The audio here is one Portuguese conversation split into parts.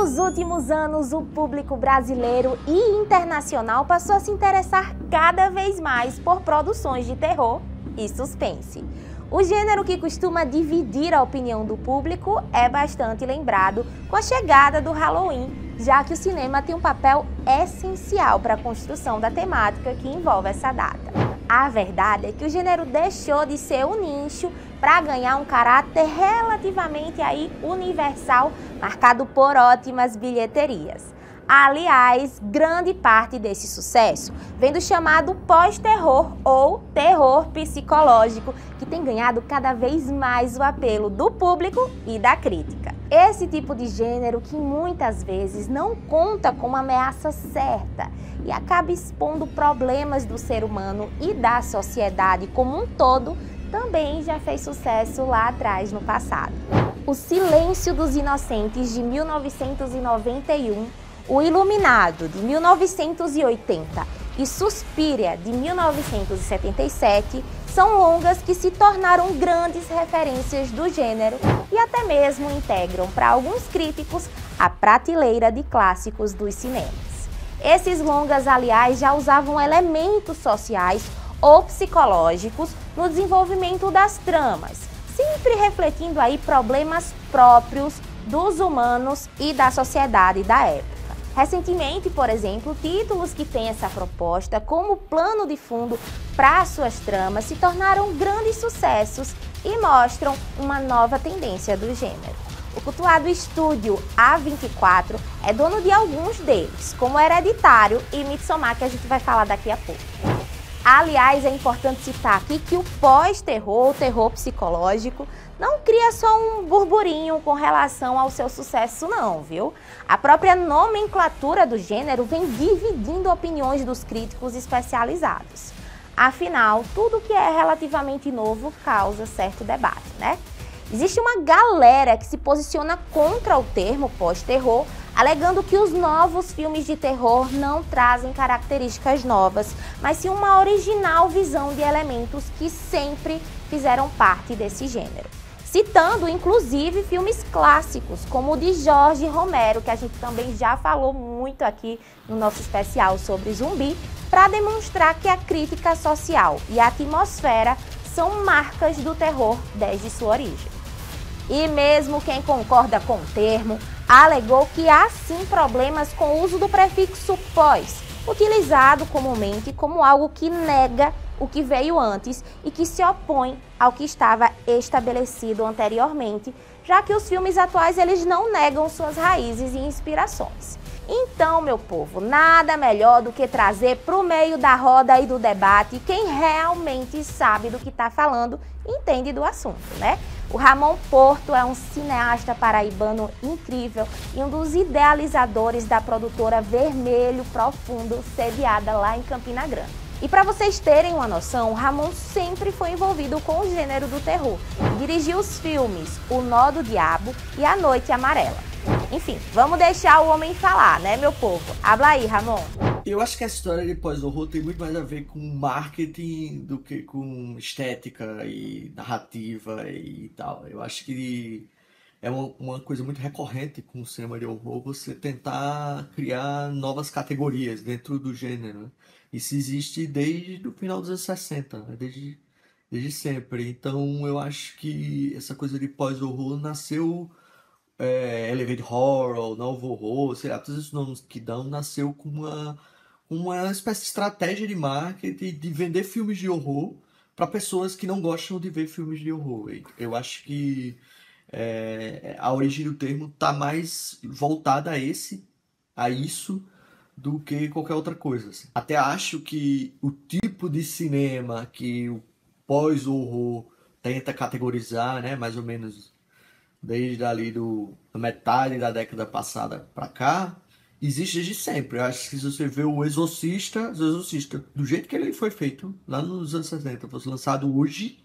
Nos últimos anos, o público brasileiro e internacional passou a se interessar cada vez mais por produções de terror e suspense. O gênero que costuma dividir a opinião do público é bastante lembrado com a chegada do Halloween, já que o cinema tem um papel essencial para a construção da temática que envolve essa data. A verdade é que o gênero deixou de ser um nicho para ganhar um caráter relativamente universal, marcado por ótimas bilheterias. Aliás, grande parte desse sucesso vem do chamado pós-terror ou terror psicológico, que tem ganhado cada vez mais o apelo do público e da crítica. Esse tipo de gênero que muitas vezes não conta com uma ameaça certa e acaba expondo problemas do ser humano e da sociedade como um todo, também já fez sucesso lá atrás no passado. O Silêncio dos Inocentes, de 1991, O Iluminado, de 1980 e Suspiria, de 1977, são longas que se tornaram grandes referências do gênero e até mesmo integram para alguns críticos a prateleira de clássicos dos cinemas. Esses longas, aliás, já usavam elementos sociais ou psicológicos no desenvolvimento das tramas, sempre refletindo problemas próprios dos humanos e da sociedade da época. Recentemente, por exemplo, títulos que têm essa proposta como plano de fundo para suas tramas se tornaram grandes sucessos e mostram uma nova tendência do gênero. O cultuado estúdio A24 é dono de alguns deles, como Hereditário e Midsommar, que a gente vai falar daqui a pouco. Aliás, é importante citar aqui que o pós-terror, o terror psicológico, não cria só um burburinho com relação ao seu sucesso não, viu? A própria nomenclatura do gênero vem dividindo opiniões dos críticos especializados. Afinal, tudo que é relativamente novo causa certo debate, né? Existe uma galera que se posiciona contra o termo pós-terror, alegando que os novos filmes de terror não trazem características novas, mas sim uma original visão de elementos que sempre fizeram parte desse gênero. Citando, inclusive, filmes clássicos, como o de Jorge Romero, que a gente também já falou muito aqui no nosso especial sobre zumbi, para demonstrar que a crítica social e a atmosfera são marcas do terror desde sua origem. E mesmo quem concorda com o termo, alegou que há sim problemas com o uso do prefixo pós, utilizado comumente como algo que nega o que veio antes e que se opõe ao que estava estabelecido anteriormente, já que os filmes atuais eles não negam suas raízes e inspirações. Então, meu povo, nada melhor do que trazer para o meio da roda e do debate quem realmente sabe do que está falando e entende do assunto, né? O Ramon Porto é um cineasta paraibano incrível e um dos idealizadores da produtora Vermelho Profundo, sediada lá em Campina Grande. E para vocês terem uma noção, o Ramon sempre foi envolvido com o gênero do terror. Dirigiu os filmes O Nó do Diabo e A Noite Amarela. Enfim, vamos deixar o homem falar, né, meu povo? Habla aí, Ramon. Eu acho que a história de pós-horror tem muito mais a ver com marketing do que com estética e narrativa e tal. Eu acho que é uma coisa muito recorrente com o cinema de horror você tentar criar novas categorias dentro do gênero, né? Isso existe desde o final dos anos 60, né? Desde sempre. Então eu acho que essa coisa de pós-horror nasceu, Elevated Horror, Novo Horror, sei lá, todos esses nomes que dão, nasceu com uma espécie de estratégia de marketing de vender filmes de horror para pessoas que não gostam de ver filmes de horror. Eu acho que a origem do termo está mais voltada a isso do que qualquer outra coisa. Assim. Até acho que o tipo de cinema que o pós-horror tenta categorizar, né, mais ou menos desde ali da metade da década passada para cá, existe desde sempre. Eu acho que se você vê o Exorcista, do jeito que ele foi feito, lá nos anos 60, fosse lançado hoje,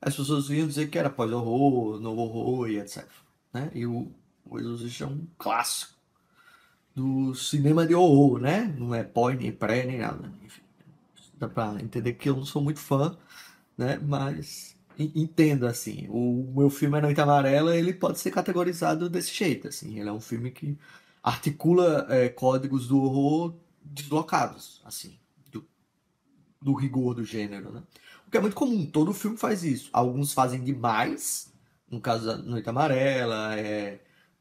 as pessoas iam dizer que era pós-horror, novo horror e etc. Né? E o Exorcista é um clássico do cinema de horror, né? Não é pós, nem pré, nem nada. Enfim, dá pra entender que eu não sou muito fã, né? Mas entendo, assim, o meu filme A Noite Amarela, ele pode ser categorizado desse jeito, assim, ele é um filme que articula códigos do horror deslocados, assim, do rigor do gênero, né? O que é muito comum, todo filme faz isso. Alguns fazem demais, no caso da Noite Amarela,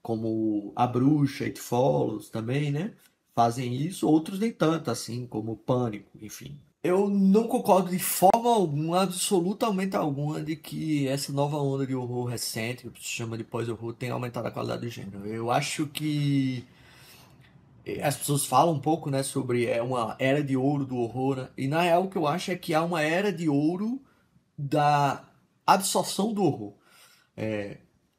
como A Bruxa, It Follows também, né? Fazem isso, outros nem tanto, assim, como Pânico, enfim. Eu não concordo de forma alguma, absolutamente alguma, de que essa nova onda de horror recente, que se chama de pós-horror, tem aumentado a qualidade do gênero. Eu acho que as pessoas falam um pouco, né, sobre uma era de ouro do horror, né? E na real o que eu acho é que há uma era de ouro da absorção do horror.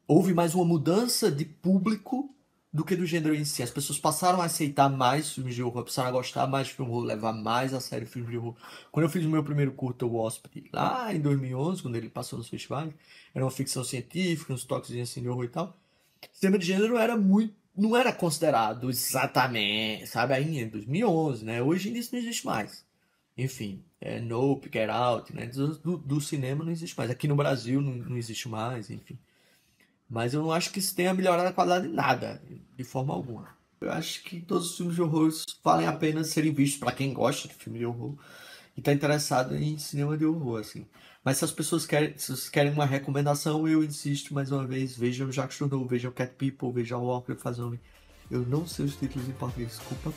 Houve mais uma mudança de público do que do gênero em si. As pessoas passaram a aceitar mais filmes de horror, passaram a gostar mais de filme de horror, levar mais a sério filmes de horror. Quando eu fiz o meu primeiro curta, o Hóspede, lá em 2011, quando ele passou nos festivais, era uma ficção científica, uns toques assim, de horror e tal. Cinema de gênero não era considerado exatamente, sabe, aí em 2011, né? Hoje isso não existe mais. Enfim, Nope, Get Out, né? Do cinema não existe mais. Aqui no Brasil não existe mais, enfim. Mas eu não acho que isso tenha melhorado a qualidade de nada, de forma alguma. Eu acho que todos os filmes de horror valem a pena serem vistos para quem gosta de filme de horror e está interessado em cinema de horror, assim. Mas se vocês querem uma recomendação, eu insisto mais uma vez, vejam Jacques Tourneur, vejam Cat People, vejam Walker Faz Homem. Eu não sei os títulos em português, desculpa.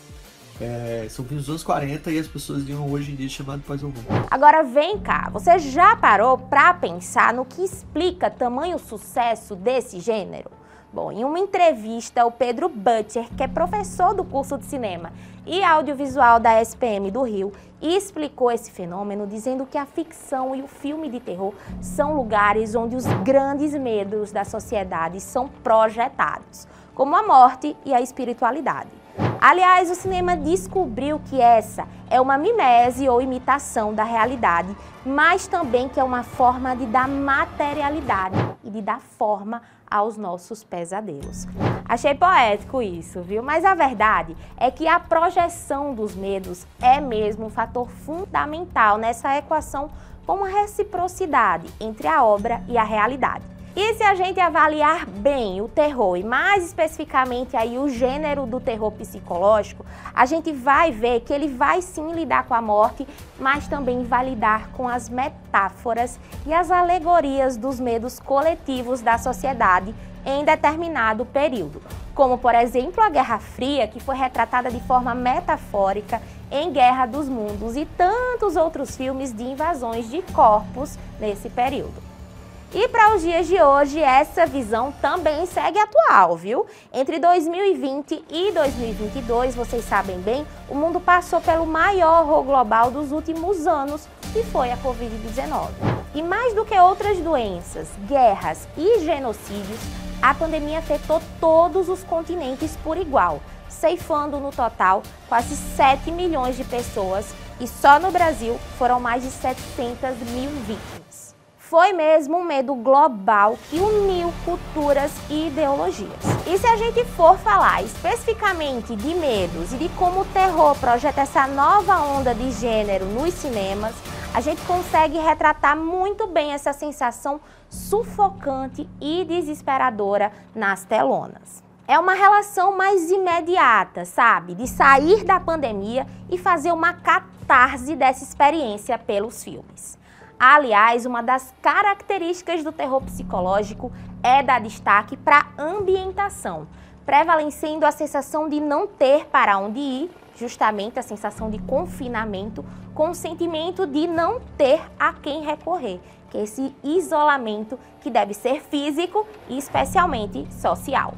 São filmes dos anos 40 e as pessoas iam hoje em dia chamado pós-horror. Agora vem cá, você já parou pra pensar no que explica tamanho sucesso desse gênero? Bom, em uma entrevista, o Pedro Butcher, que é professor do curso de cinema e audiovisual da SPM do Rio, explicou esse fenômeno dizendo que a ficção e o filme de terror são lugares onde os grandes medos da sociedade são projetados, como a morte e a espiritualidade. Aliás, o cinema descobriu que essa é uma mimese ou imitação da realidade, mas também que é uma forma de dar materialidade e de dar forma aos nossos pesadelos. Achei poético isso, viu? Mas a verdade é que a projeção dos medos é mesmo um fator fundamental nessa equação com uma reciprocidade entre a obra e a realidade. E se a gente avaliar bem o terror e mais especificamente aí o gênero do terror psicológico, a gente vai ver que ele vai sim lidar com a morte, mas também vai lidar com as metáforas e as alegorias dos medos coletivos da sociedade em determinado período, como por exemplo a Guerra Fria, que foi retratada de forma metafórica em Guerra dos Mundos e tantos outros filmes de invasões de corpos nesse período. E para os dias de hoje, essa visão também segue atual, viu? Entre 2020 e 2022, vocês sabem bem, o mundo passou pelo maior horror global dos últimos anos, que foi a Covid-19. E mais do que outras doenças, guerras e genocídios, a pandemia afetou todos os continentes por igual, ceifando no total quase 7 milhões de pessoas e só no Brasil foram mais de 700 mil vítimas. Foi mesmo um medo global que uniu culturas e ideologias. E se a gente for falar especificamente de medos e de como o terror projeta essa nova onda de gênero nos cinemas, a gente consegue retratar muito bem essa sensação sufocante e desesperadora nas telonas. É uma relação mais imediata, sabe? De sair da pandemia e fazer uma catarse dessa experiência pelos filmes. Aliás, uma das características do terror psicológico é dar destaque para a ambientação, prevalecendo a sensação de não ter para onde ir, justamente a sensação de confinamento, com o sentimento de não ter a quem recorrer, que é esse isolamento que deve ser físico e especialmente social.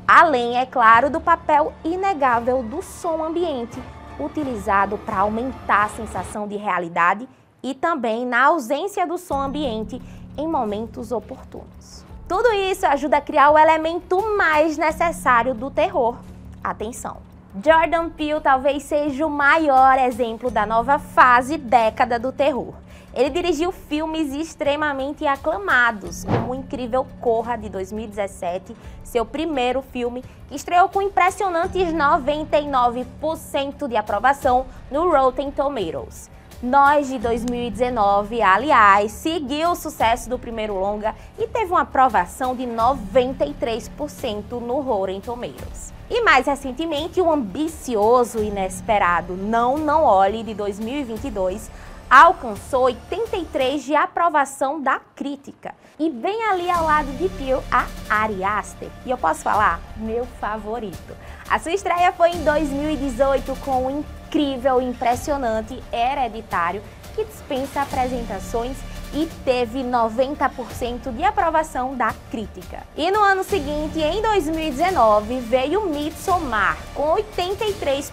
Além, é claro, do papel inegável do som ambiente, utilizado para aumentar a sensação de realidade e também na ausência do som ambiente em momentos oportunos. Tudo isso ajuda a criar o elemento mais necessário do terror: atenção. Jordan Peele talvez seja o maior exemplo da nova fase década do terror. Ele dirigiu filmes extremamente aclamados, como o incrível Corra, de 2017, seu primeiro filme, que estreou com impressionantes 99% de aprovação no Rotten Tomatoes. Nós de 2019, aliás, seguiu o sucesso do primeiro longa e teve uma aprovação de 93% no Rotten Tomatoes. E mais recentemente, o ambicioso e inesperado Não Olhe de 2022 alcançou 83% de aprovação da crítica. E bem ali ao lado de Peele, a Ari Aster. E eu posso falar? Meu favorito. A sua estreia foi em 2018 com o incrível e impressionante Hereditário, que dispensa apresentações e teve 90% de aprovação da crítica. E no ano seguinte, em 2019, veio Midsommar, com 83%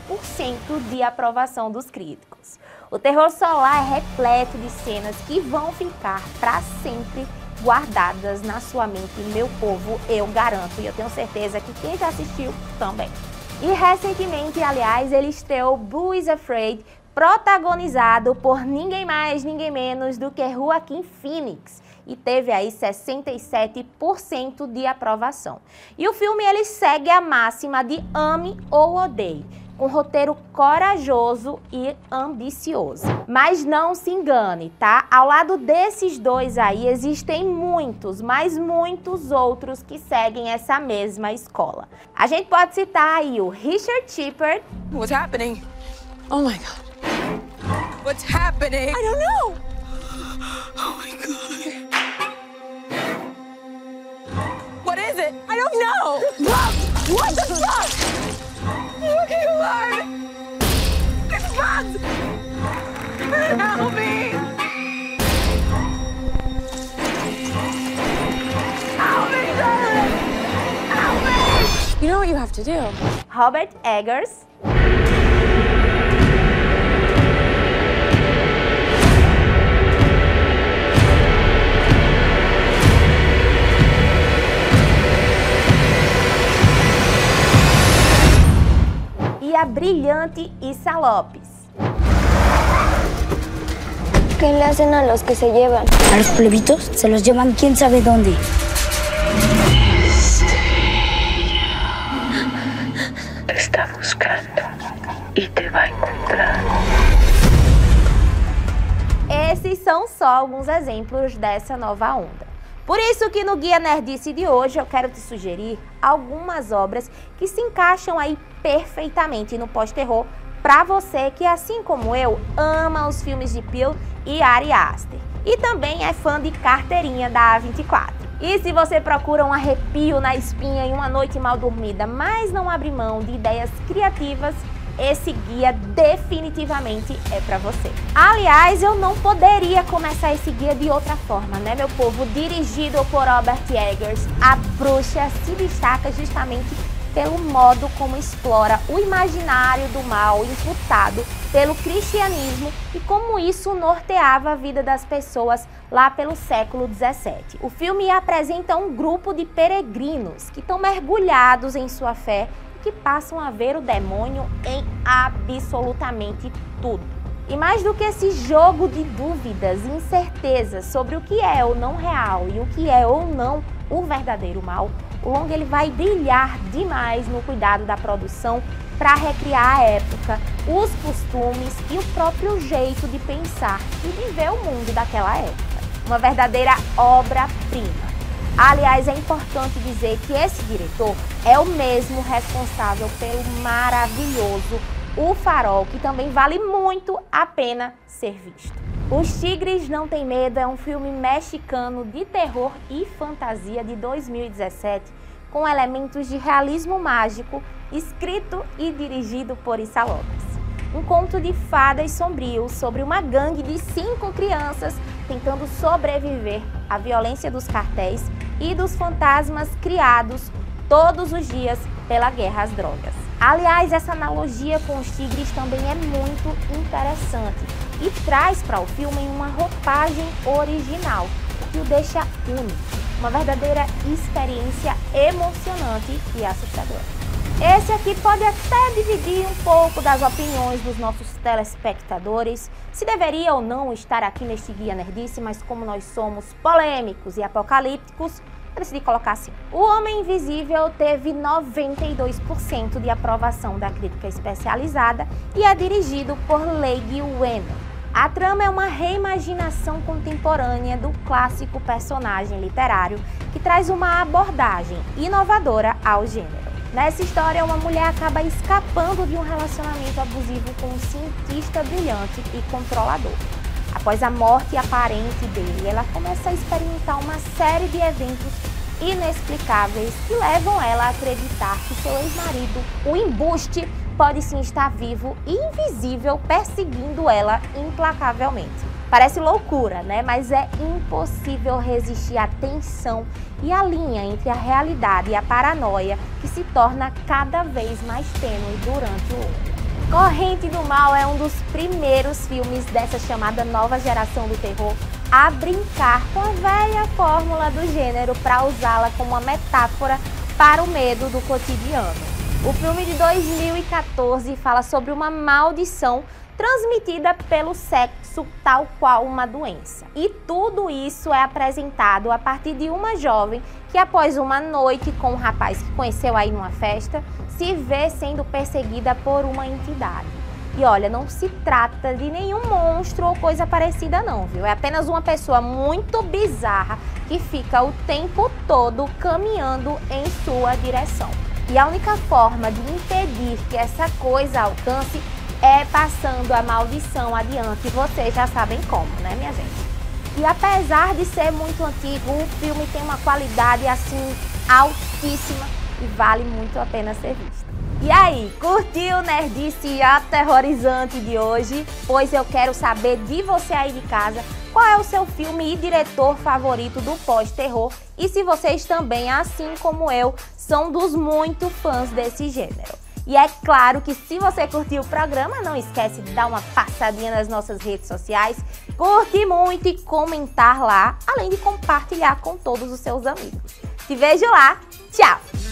de aprovação dos críticos. O terror solar é repleto de cenas que vão ficar para sempre guardadas na sua mente, meu povo, eu garanto. E eu tenho certeza que quem já assistiu também. E recentemente, aliás, ele estreou Beau is Afraid, protagonizado por ninguém mais, ninguém menos do que Joaquin Phoenix, e teve aí 67% de aprovação. E o filme ele segue a máxima de ame ou odeie, com um roteiro corajoso e ambicioso. Mas não se engane, tá? Ao lado desses dois aí, existem muitos, mas muitos outros que seguem essa mesma escola. A gente pode citar aí o Richard Shepard. What's happening? Oh my God. What's happening? I don't know. Oh my God. What is it? I don't know. What the fuck? Looking alive! It's bugs! Help me! Help me, darling! Help me! You know what you have to do? Robert Eggers. E a brilhante Issa López. ¿Qué le hacen a los que se llevan? A los plebitos se los llevan quién sabe dónde. Te está buscando y te va a encontrar. Esses são só alguns exemplos dessa nova onda. Por isso que no Guia Nerdice de hoje eu quero te sugerir algumas obras que se encaixam aí perfeitamente no pós-terror para você que, assim como eu, ama os filmes de Peele e Ari Aster. E também é fã de carteirinha da A24. E se você procura um arrepio na espinha em uma noite mal dormida, mas não abre mão de ideias criativas, esse guia definitivamente é para você. Aliás, eu não poderia começar esse guia de outra forma, né, meu povo? Dirigido por Robert Eggers, A Bruxa se destaca justamente pelo modo como explora o imaginário do mal imputado pelo cristianismo e como isso norteava a vida das pessoas lá pelo século XVII. O filme apresenta um grupo de peregrinos que estão mergulhados em sua fé que passam a ver o demônio em absolutamente tudo. E mais do que esse jogo de dúvidas e incertezas sobre o que é ou não real e o que é ou não o verdadeiro mal, o longa ele vai brilhar demais no cuidado da produção para recriar a época, os costumes e o próprio jeito de pensar e viver o mundo daquela época. Uma verdadeira obra-prima. Aliás, é importante dizer que esse diretor é o mesmo responsável pelo maravilhoso O Farol, que também vale muito a pena ser visto. Os Tigres Não Têm Medo é um filme mexicano de terror e fantasia de 2017, com elementos de realismo mágico, escrito e dirigido por Issa López. Um conto de fadas sombrio sobre uma gangue de 5 crianças tentando sobreviver à violência dos cartéis e dos fantasmas criados todos os dias pela guerra às drogas. Aliás, essa analogia com os tigres também é muito interessante e traz para o filme uma roupagem original, que o deixa único, uma verdadeira experiência emocionante e assustadora. Esse aqui pode até dividir um pouco das opiniões dos nossos telespectadores, se deveria ou não estar aqui neste Guia Nerdice, mas como nós somos polêmicos e apocalípticos, eu decidi colocar assim. O Homem Invisível teve 92% de aprovação da crítica especializada e é dirigido por Leigh Whannell. A trama é uma reimaginação contemporânea do clássico personagem literário que traz uma abordagem inovadora ao gênero. Nessa história, uma mulher acaba escapando de um relacionamento abusivo com um cientista brilhante e controlador. Após a morte aparente dele, ela começa a experimentar uma série de eventos inexplicáveis que levam ela a acreditar que seu ex-marido, o embuste, pode sim estar vivo e invisível, perseguindo ela implacavelmente. Parece loucura, né? Mas é impossível resistir à tensão e à linha entre a realidade e a paranoia que se torna cada vez mais tênue durante o longa. Corrente do Mal é um dos primeiros filmes dessa chamada nova geração do terror a brincar com a velha fórmula do gênero para usá-la como uma metáfora para o medo do cotidiano. O filme de 2014 fala sobre uma maldição transmitida pelo sexo tal qual uma doença. E tudo isso é apresentado a partir de uma jovem que, após uma noite com um rapaz que conheceu aí numa festa, se vê sendo perseguida por uma entidade. E olha, não se trata de nenhum monstro ou coisa parecida não, viu? É apenas uma pessoa muito bizarra que fica o tempo todo caminhando em sua direção. E a única forma de impedir que essa coisa alcance é passando a maldição adiante. Vocês já sabem como, né, minha gente? E apesar de ser muito antigo, o filme tem uma qualidade assim altíssima e vale muito a pena ser visto. E aí, curtiu o nerdice aterrorizante de hoje? Pois eu quero saber de você aí de casa qual é o seu filme e diretor favorito do pós-terror e se vocês também, assim como eu, são dos muito fãs desse gênero. E é claro que se você curtiu o programa, não esquece de dar uma passadinha nas nossas redes sociais, curtir muito e comentar lá, além de compartilhar com todos os seus amigos. Te vejo lá, tchau!